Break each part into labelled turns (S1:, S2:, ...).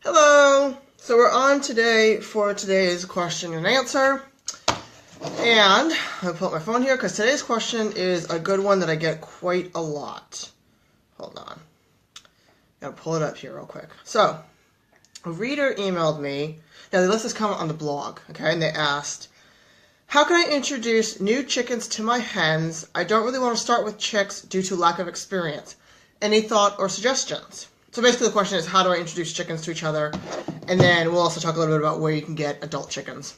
S1: Hello! So we're on today for today's question and answer. And I'll pull up my phone here because today's question is a good one that I get quite a lot. Hold on. I'll pull it up here real quick. So, a reader emailed me. Now, they left this comment on the blog, okay? And they asked, how can I introduce new chickens to my hens? I don't really want to start with chicks due to lack of experience. Any thought or suggestions? So basically the question is, how do I introduce chickens to each other? And then we'll also talk a little bit about where you can get adult chickens.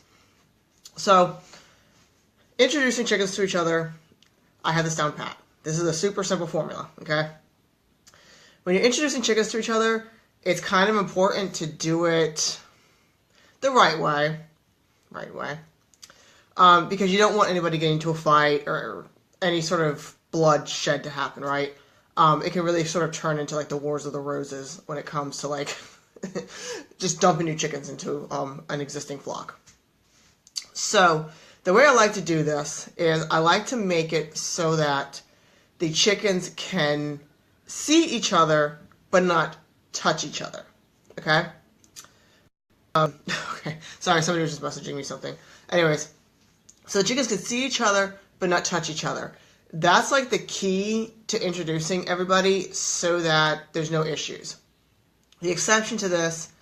S1: So, introducing chickens to each other, I have this down pat. This is a super simple formula, okay? When you're introducing chickens to each other, it's kind of important to do it the right way. Because you don't want anybody getting into a fight or any sort of bloodshed to happen, right? It can really sort of turn into like the Wars of the Roses when it comes to like just dumping new chickens into an existing flock. So the way I like to do this is I like to make it so that the chickens can see each other but not touch each other. Okay? Okay. Sorry, somebody was just messaging me something. Anyways, so the chickens can see each other but not touch each other. That's like the key to introducing everybody so that there's no issues. The exception to this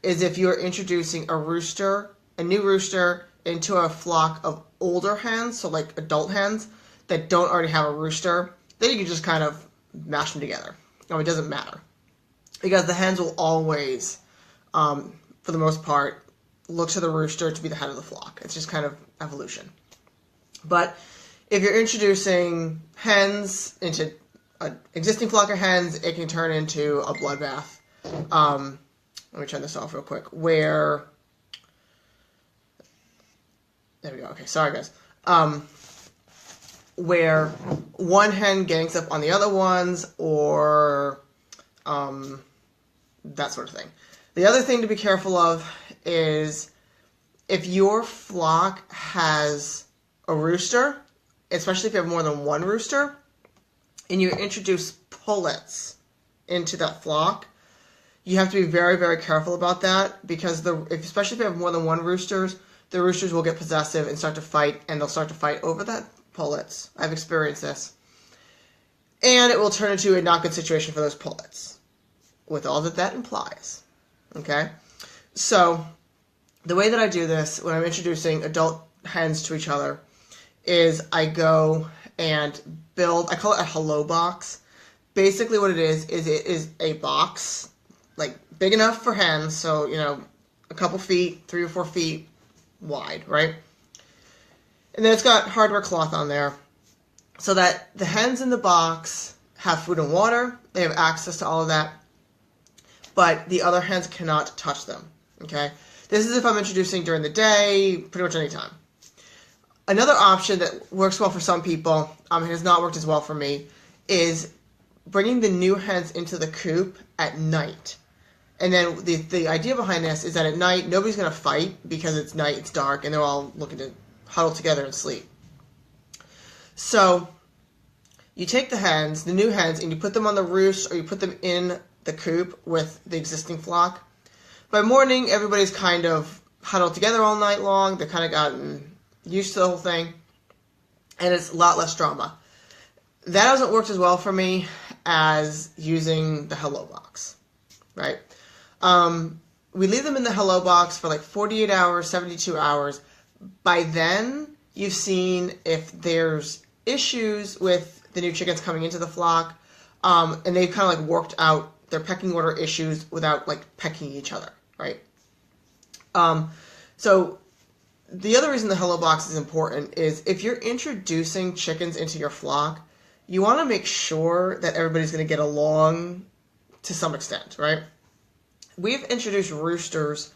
S1: is if you're introducing a new rooster into a flock of older hens, so like adult hens that don't already have a rooster, then you can just kind of mash them together. It doesn't matter. Because the hens will always, for the most part, look to the rooster to be the head of the flock. It's just kind of evolution. But if you're introducing hens into an existing flock of hens, it can turn into a bloodbath. Let me turn this off real quick. There we go. Okay, sorry guys. Where one hen gangs up on the other ones, or that sort of thing. The other thing to be careful of is if your flock has a rooster, especially if you have more than one rooster, and you introduce pullets into that flock, you have to be very, very careful about that because especially if you have more than one roosters, the roosters will get possessive and start to fight, and they'll start to fight over that pullets. I've experienced this. And it will turn into a not good situation for those pullets, with all that implies. Okay? So, the way that I do this when I'm introducing adult hens to each other is I go and build, I call it a hello box. Basically what it is it is a box, like big enough for hens, so, a couple feet, 3 or 4 feet wide, right? And then it's got hardware cloth on there so that the hens in the box have food and water, they have access to all of that, but the other hens cannot touch them, okay? This is if I'm introducing during the day, pretty much any time. Another option that works well for some people, and has not worked as well for me, is bringing the new hens into the coop at night. And then the idea behind this is that at night, nobody's going to fight because it's night, it's dark, and they're all looking to huddle together and sleep. So, you take the new hens, and you put them on the roost, or you put them in the coop with the existing flock. By morning, everybody's kind of huddled together all night long. They've kind of gotten used to the whole thing, and it's a lot less drama. That hasn't worked as well for me as using the hello box, right? We leave them in the hello box for like 48 hours, 72 hours. By then, you've seen if there's issues with the new chickens coming into the flock, and they've kind of like worked out their pecking order issues without like pecking each other, right? So the other reason the hello box is important is if you're introducing chickens into your flock, you want to make sure that everybody's going to get along to some extent, right? We've introduced roosters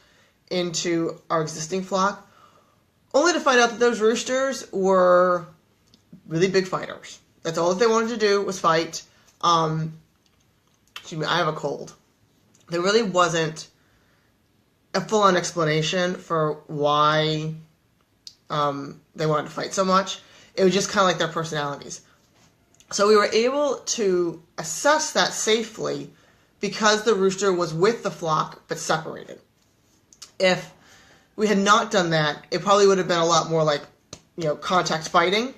S1: into our existing flock only to find out that those roosters were really big fighters. That's all that they wanted to do was fight. Excuse me, I have a cold. There really wasn't a full-on explanation for why they wanted to fight so much. It was just kind of like their personalities. So we were able to assess that safely because the rooster was with the flock but separated. If we had not done that, it probably would have been a lot more like, contact fighting,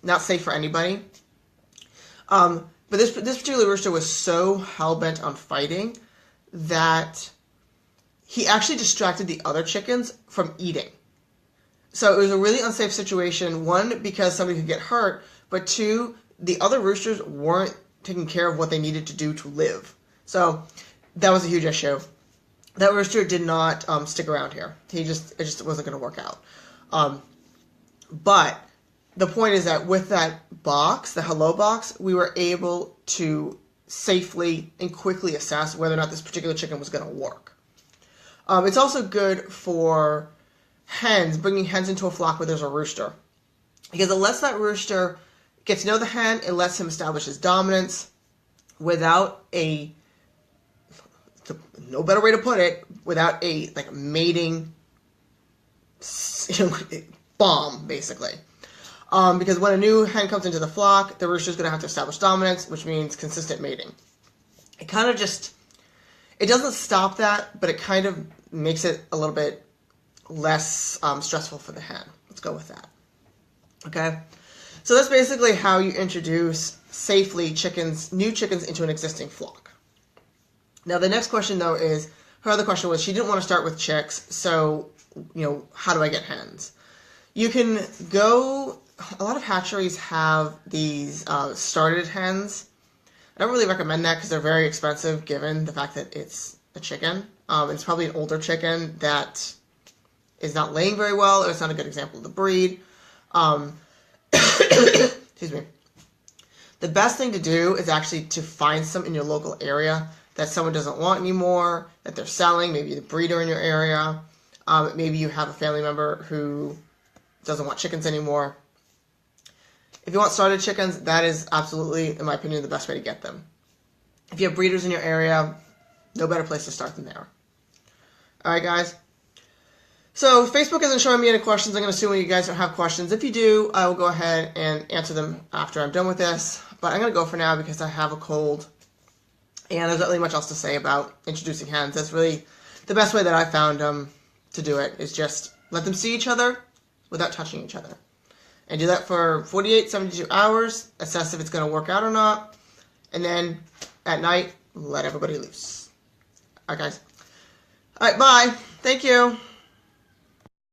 S1: not safe for anybody. But this particular rooster was so hell-bent on fighting that he actually distracted the other chickens from eating. So it was a really unsafe situation, one, because somebody could get hurt, but two, the other roosters weren't taking care of what they needed to do to live. So that was a huge issue. That rooster did not stick around here. It just wasn't going to work out. But the point is that with that box, the hello box, we were able to safely and quickly assess whether or not this particular chicken was going to work. It's also good for hens, bringing hens into a flock where there's a rooster, because it lets that rooster get to know the hen. It lets him establish his dominance without no better way to put it, without a mating bomb, basically. Because when a new hen comes into the flock, the rooster's going to have to establish dominance, which means consistent mating. It kind of it doesn't stop that, but it kind of makes it a little bit less stressful for the hen. Let's go with that. Okay? So that's basically how you introduce safely new chickens into an existing flock. Now the next question, though, is, her other question was, she didn't want to start with chicks, so, how do I get hens? You can go, a lot of hatcheries have these started hens. I don't really recommend that because they're very expensive given the fact that it's a chicken. It's probably an older chicken that is not laying very well, or it's not a good example of the breed. Excuse me. The best thing to do is actually to find some in your local area that someone doesn't want anymore, that they're selling, maybe the breeder in your area. Maybe you have a family member who doesn't want chickens anymore. If you want started chickens, that is absolutely, in my opinion, the best way to get them. If you have breeders in your area, no better place to start than there. Alright, guys. So, Facebook isn't showing me any questions. I'm going to assume you guys don't have questions. If you do, I will go ahead and answer them after I'm done with this. But I'm going to go for now because I have a cold. And there's not really much else to say about introducing hens. That's really the best way that I found to do it, is just let them see each other without touching each other. And do that for 48, 72 hours, assess if it's going to work out or not, and then at night, let everybody loose. Alright, guys. Alright, bye. Thank you.